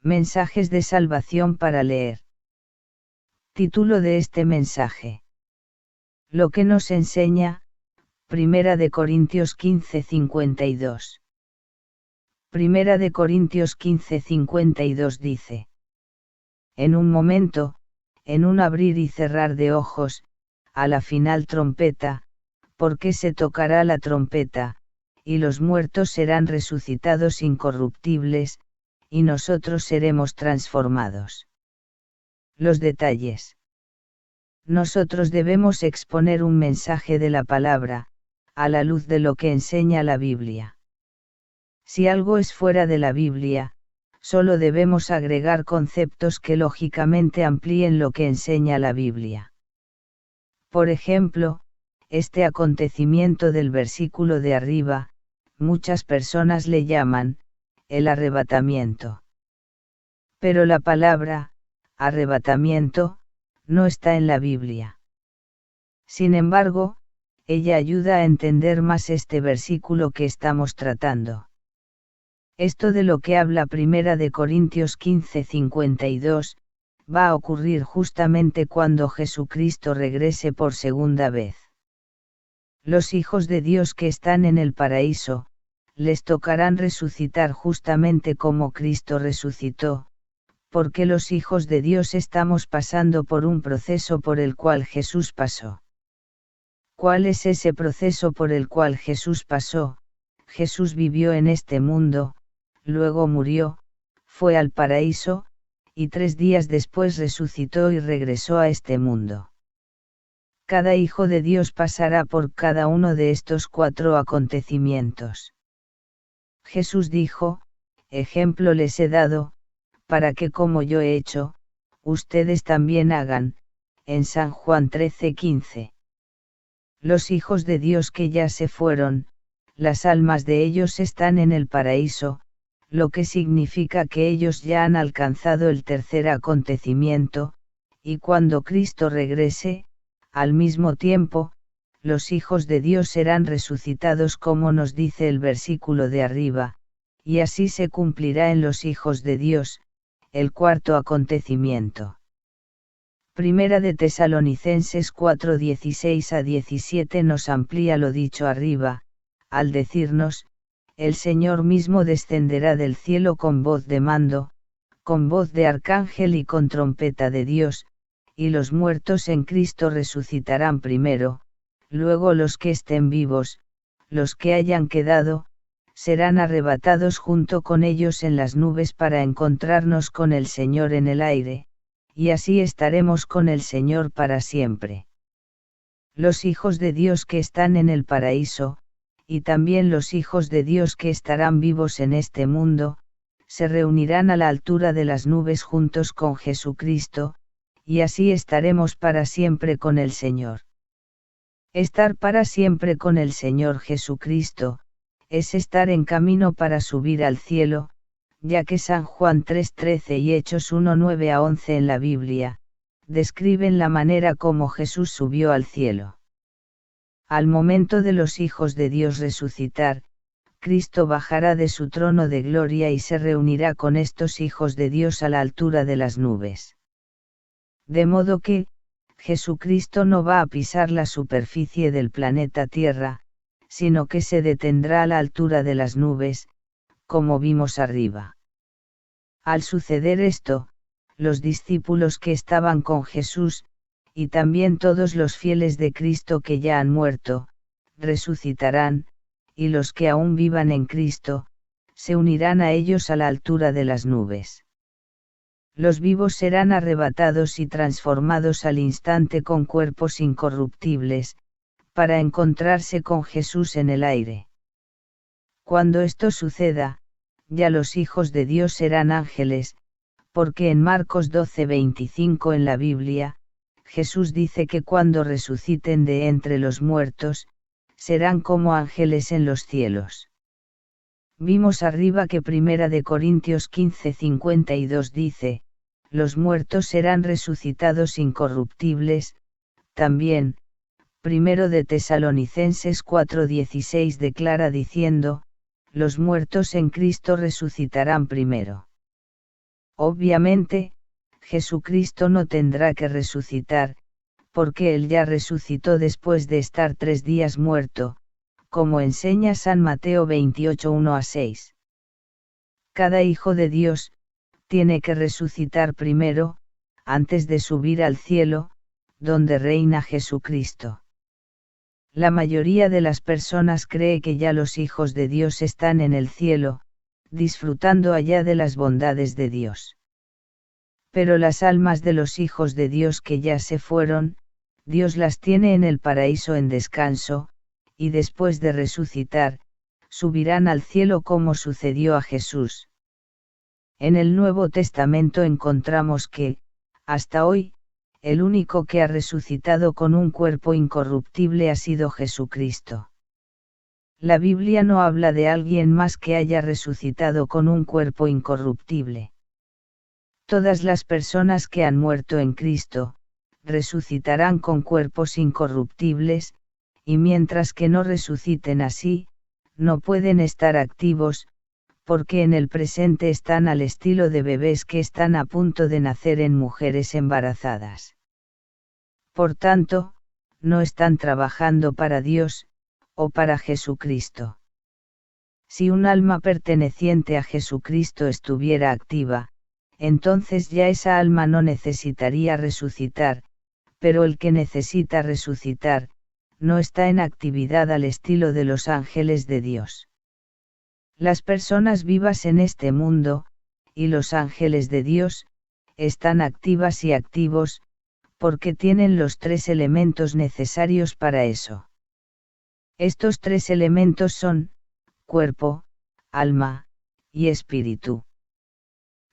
Mensajes de salvación para leer. Título de este mensaje. Lo que nos enseña, 1 de Corintios 15:52. 1 de Corintios 15:52 dice: En un momento, en un abrir y cerrar de ojos, a la final trompeta, porque se tocará la trompeta, y los muertos serán resucitados incorruptibles, y nosotros seremos transformados. Los detalles. Nosotros debemos exponer un mensaje de la palabra, a la luz de lo que enseña la Biblia. Si algo es fuera de la Biblia, solo debemos agregar conceptos que lógicamente amplíen lo que enseña la Biblia. Por ejemplo, este acontecimiento del versículo de arriba, muchas personas le llaman el arrebatamiento. Pero la palabra arrebatamiento no está en la Biblia. Sin embargo, ella ayuda a entender más este versículo que estamos tratando. Esto de lo que habla 1 de Corintios 15:52, va a ocurrir justamente cuando Jesucristo regrese por segunda vez. Los hijos de Dios que están en el paraíso, les tocarán resucitar justamente como Cristo resucitó, porque los hijos de Dios estamos pasando por un proceso por el cual Jesús pasó. ¿Cuál es ese proceso por el cual Jesús pasó? Jesús vivió en este mundo, luego murió, fue al paraíso, y 3 días después resucitó y regresó a este mundo. Cada hijo de Dios pasará por cada uno de estos 4 acontecimientos. Jesús dijo: ejemplo les he dado, para que como yo he hecho, ustedes también hagan, en San Juan 13:15. Los hijos de Dios que ya se fueron, las almas de ellos están en el paraíso, lo que significa que ellos ya han alcanzado el tercer acontecimiento, y cuando Cristo regrese, al mismo tiempo, los hijos de Dios serán resucitados como nos dice el versículo de arriba, y así se cumplirá en los hijos de Dios, el cuarto acontecimiento. Primera de Tesalonicenses 4:16-17 nos amplía lo dicho arriba, al decirnos: el Señor mismo descenderá del cielo con voz de mando, con voz de arcángel y con trompeta de Dios, y los muertos en Cristo resucitarán primero, luego los que estén vivos, los que hayan quedado, serán arrebatados junto con ellos en las nubes para encontrarnos con el Señor en el aire, y así estaremos con el Señor para siempre. Los hijos de Dios que están en el paraíso, y también los hijos de Dios que estarán vivos en este mundo, se reunirán a la altura de las nubes juntos con Jesucristo, y así estaremos para siempre con el Señor. Estar para siempre con el Señor Jesucristo, es estar en camino para subir al cielo, ya que San Juan 3:13 y Hechos 1:9-11 en la Biblia, describen la manera como Jesús subió al cielo. Al momento de los hijos de Dios resucitar, Cristo bajará de su trono de gloria y se reunirá con estos hijos de Dios a la altura de las nubes. De modo que, Jesucristo no va a pisar la superficie del planeta Tierra, sino que se detendrá a la altura de las nubes, como vimos arriba. Al suceder esto, los discípulos que estaban con Jesús, y también todos los fieles de Cristo que ya han muerto, resucitarán, y los que aún vivan en Cristo, se unirán a ellos a la altura de las nubes. Los vivos serán arrebatados y transformados al instante con cuerpos incorruptibles, para encontrarse con Jesús en el aire. Cuando esto suceda, ya los hijos de Dios serán ángeles, porque en Marcos 12:25 en la Biblia, Jesús dice que cuando resuciten de entre los muertos, serán como ángeles en los cielos. Vimos arriba que 1 de Corintios 15:52 dice: los muertos serán resucitados incorruptibles. También, 1 de Tesalonicenses 4:16 declara diciendo: los muertos en Cristo resucitarán primero. Obviamente, Jesucristo no tendrá que resucitar, porque Él ya resucitó después de estar 3 días muerto, como enseña San Mateo 28, 1-6. Cada hijo de Dios, tiene que resucitar primero, antes de subir al cielo, donde reina Jesucristo. La mayoría de las personas cree que ya los hijos de Dios están en el cielo, disfrutando allá de las bondades de Dios. Pero las almas de los hijos de Dios que ya se fueron, Dios las tiene en el paraíso en descanso, y después de resucitar, subirán al cielo como sucedió a Jesús. En el Nuevo Testamento encontramos que, hasta hoy, el único que ha resucitado con un cuerpo incorruptible ha sido Jesucristo. La Biblia no habla de alguien más que haya resucitado con un cuerpo incorruptible. Todas las personas que han muerto en Cristo, resucitarán con cuerpos incorruptibles, y mientras que no resuciten así, no pueden estar activos, porque en el presente están al estilo de bebés que están a punto de nacer en mujeres embarazadas. Por tanto, no están trabajando para Dios, o para Jesucristo. Si un alma perteneciente a Jesucristo estuviera activa, entonces ya esa alma no necesitaría resucitar, pero el que necesita resucitar, no está en actividad al estilo de los ángeles de Dios. Las personas vivas en este mundo, y los ángeles de Dios, están activas y activos, porque tienen los 3 elementos necesarios para eso. Estos 3 elementos son, cuerpo, alma, y espíritu.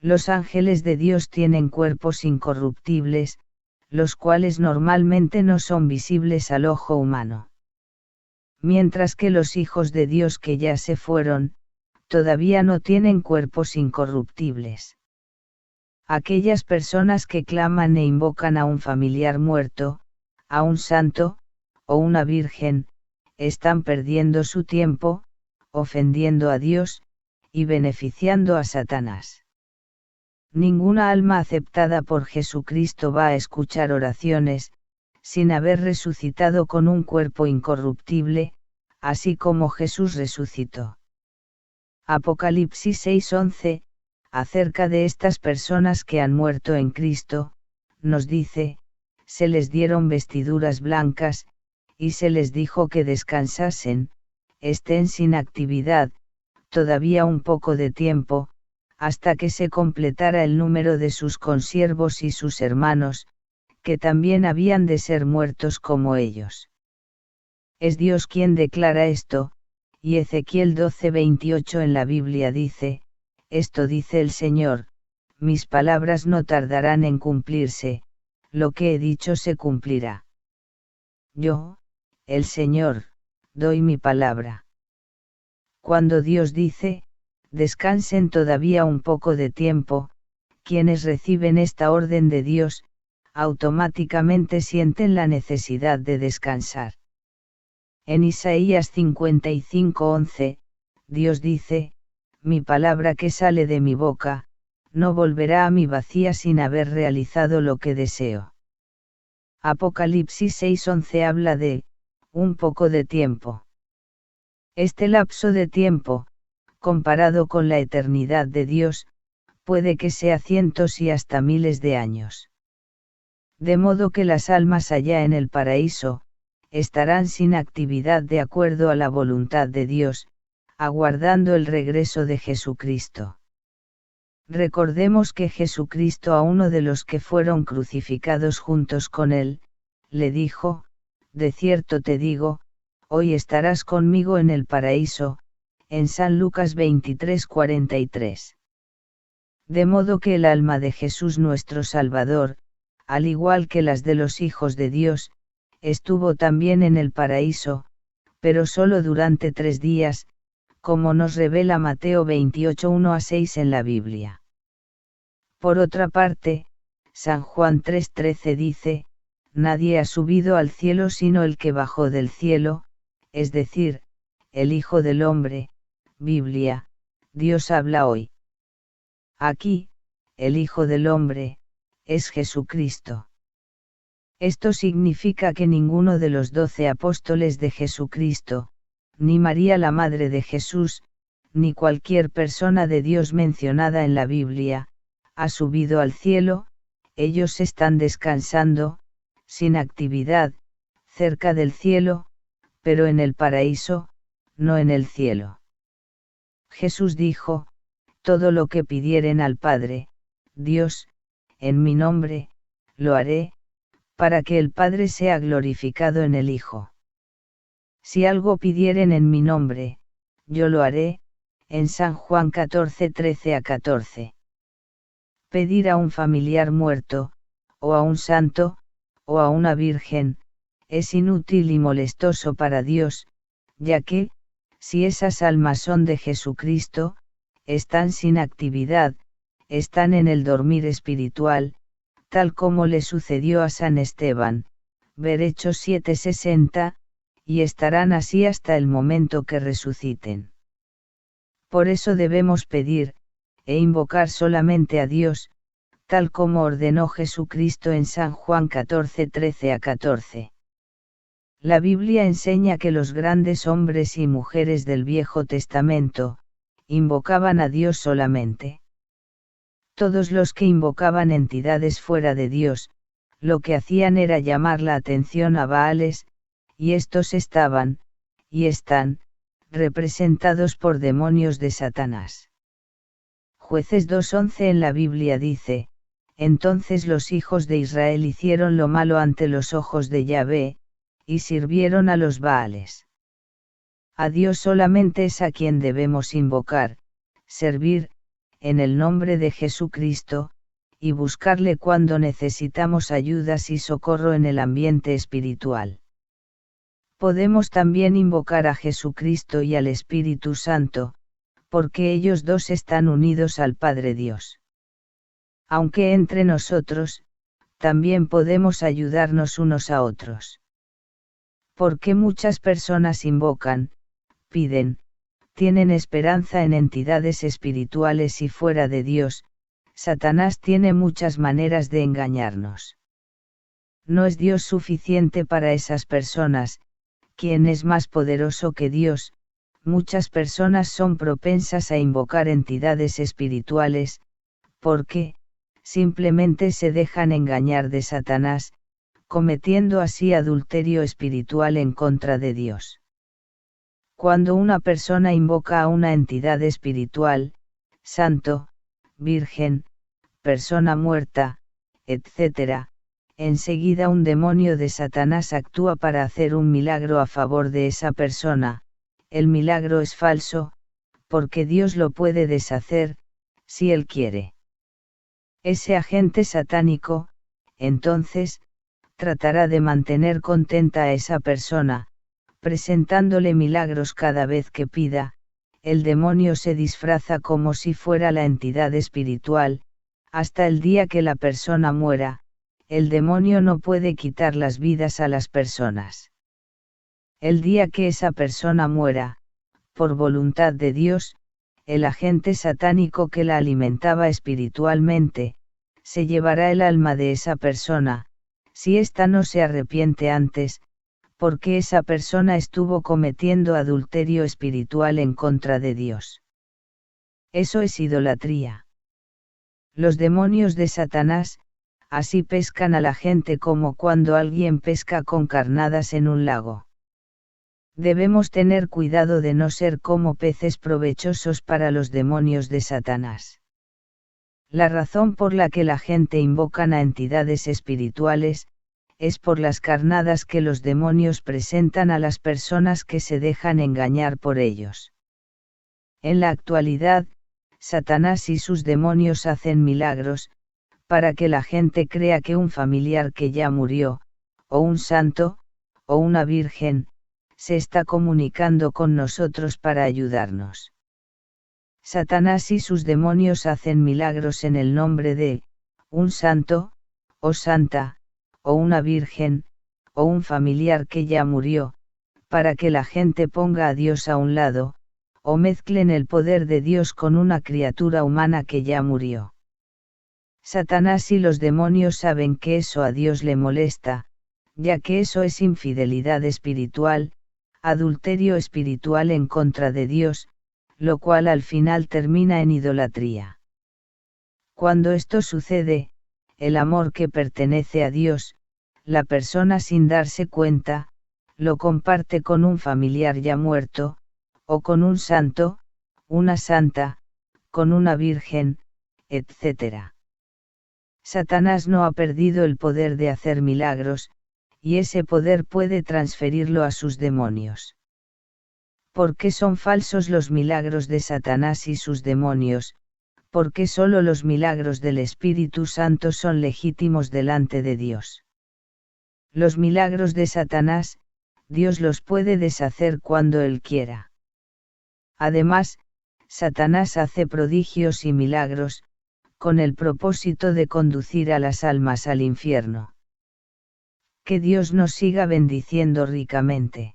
Los ángeles de Dios tienen cuerpos incorruptibles, los cuales normalmente no son visibles al ojo humano. Mientras que los hijos de Dios que ya se fueron, todavía no tienen cuerpos incorruptibles. Aquellas personas que claman e invocan a un familiar muerto, a un santo, o una virgen, están perdiendo su tiempo, ofendiendo a Dios, y beneficiando a Satanás. Ninguna alma aceptada por Jesucristo va a escuchar oraciones, sin haber resucitado con un cuerpo incorruptible, así como Jesús resucitó. Apocalipsis 6:11, acerca de estas personas que han muerto en Cristo, nos dice, se les dieron vestiduras blancas, y se les dijo que descansasen, estén sin actividad, todavía un poco de tiempo, hasta que se completara el número de sus consiervos y sus hermanos, que también habían de ser muertos como ellos. Es Dios quien declara esto, y Ezequiel 12:28 en la Biblia dice, esto dice el Señor, mis palabras no tardarán en cumplirse, lo que he dicho se cumplirá. Yo, el Señor, doy mi palabra. Cuando Dios dice, descansen todavía un poco de tiempo, quienes reciben esta orden de Dios, automáticamente sienten la necesidad de descansar. En Isaías 55:11, Dios dice, mi palabra que sale de mi boca, no volverá a mí vacía sin haber realizado lo que deseo. Apocalipsis 6:11 habla de, un poco de tiempo. Este lapso de tiempo, comparado con la eternidad de Dios, puede que sea cientos y hasta miles de años. De modo que las almas allá en el paraíso, estarán sin actividad de acuerdo a la voluntad de Dios, aguardando el regreso de Jesucristo. Recordemos que Jesucristo a uno de los que fueron crucificados juntos con él, le dijo, de cierto te digo, hoy estarás conmigo en el paraíso, en San Lucas 23:43. De modo que el alma de Jesús nuestro Salvador, al igual que las de los hijos de Dios, estuvo también en el paraíso, pero solo durante 3 días, como nos revela Mateo 28:1-6 en la Biblia. Por otra parte, San Juan 3:13 dice, nadie ha subido al cielo sino el que bajó del cielo, es decir, el Hijo del Hombre. Biblia, Dios habla hoy. Aquí, el Hijo del Hombre, es Jesucristo. Esto significa que ninguno de los 12 apóstoles de Jesucristo, ni María la Madre de Jesús, ni cualquier persona de Dios mencionada en la Biblia, ha subido al cielo. Ellos están descansando, sin actividad, cerca del cielo, pero en el paraíso, no en el cielo. Jesús dijo: todo lo que pidieren al Padre, Dios, en mi nombre, lo haré, para que el Padre sea glorificado en el Hijo. Si algo pidieren en mi nombre, yo lo haré, en San Juan 14, 13-14. Pedir a un familiar muerto, o a un santo, o a una virgen, es inútil y molestoso para Dios, ya que, si esas almas son de Jesucristo, están sin actividad, están en el dormir espiritual, tal como le sucedió a San Esteban, ver Hechos 7:60, y estarán así hasta el momento que resuciten. Por eso debemos pedir, e invocar solamente a Dios, tal como ordenó Jesucristo en San Juan 14, 13-14. La Biblia enseña que los grandes hombres y mujeres del Viejo Testamento, invocaban a Dios solamente. Todos los que invocaban entidades fuera de Dios, lo que hacían era llamar la atención a Baales, y estos estaban, y están, representados por demonios de Satanás. Jueces 2:11 en la Biblia dice: entonces los hijos de Israel hicieron lo malo ante los ojos de Yahvé, y sirvieron a los Baales. A Dios solamente es a quien debemos invocar, servir, en el nombre de Jesucristo, y buscarle cuando necesitamos ayudas y socorro en el ambiente espiritual. Podemos también invocar a Jesucristo y al Espíritu Santo, porque ellos dos están unidos al Padre Dios. Aunque entre nosotros, también podemos ayudarnos unos a otros. Porque muchas personas invocan, piden, tienen esperanza en entidades espirituales y fuera de Dios. Satanás tiene muchas maneras de engañarnos. No es Dios suficiente para esas personas. ¿Quién es más poderoso que Dios? Muchas personas son propensas a invocar entidades espirituales, porque, simplemente se dejan engañar de Satanás, cometiendo así adulterio espiritual en contra de Dios. Cuando una persona invoca a una entidad espiritual, santo, virgen, persona muerta, etc., enseguida un demonio de Satanás actúa para hacer un milagro a favor de esa persona. El milagro es falso, porque Dios lo puede deshacer, si Él quiere. Ese agente satánico, entonces, tratará de mantener contenta a esa persona, presentándole milagros cada vez que pida. El demonio se disfraza como si fuera la entidad espiritual, hasta el día que la persona muera. El demonio no puede quitar las vidas a las personas. El día que esa persona muera, por voluntad de Dios, el agente satánico que la alimentaba espiritualmente, se llevará el alma de esa persona, si ésta no se arrepiente antes, porque esa persona estuvo cometiendo adulterio espiritual en contra de Dios. Eso es idolatría. Los demonios de Satanás, así pescan a la gente como cuando alguien pesca con carnadas en un lago. Debemos tener cuidado de no ser como peces provechosos para los demonios de Satanás. La razón por la que la gente invocan a entidades espirituales, es por las carnadas que los demonios presentan a las personas que se dejan engañar por ellos. En la actualidad, Satanás y sus demonios hacen milagros, para que la gente crea que un familiar que ya murió, o un santo, o una virgen, se está comunicando con nosotros para ayudarnos. Satanás y sus demonios hacen milagros en el nombre de un santo, o santa, o una virgen, o un familiar que ya murió, para que la gente ponga a Dios a un lado, o mezclen el poder de Dios con una criatura humana que ya murió. Satanás y los demonios saben que eso a Dios le molesta, ya que eso es infidelidad espiritual, adulterio espiritual en contra de Dios, lo cual al final termina en idolatría. Cuando esto sucede, el amor que pertenece a Dios, la persona sin darse cuenta, lo comparte con un familiar ya muerto, o con un santo, una santa, con una virgen, etc. Satanás no ha perdido el poder de hacer milagros, y ese poder puede transferirlo a sus demonios. ¿Por qué son falsos los milagros de Satanás y sus demonios? Porque solo los milagros del Espíritu Santo son legítimos delante de Dios. Los milagros de Satanás, Dios los puede deshacer cuando Él quiera. Además, Satanás hace prodigios y milagros, con el propósito de conducir a las almas al infierno. Que Dios nos siga bendiciendo ricamente.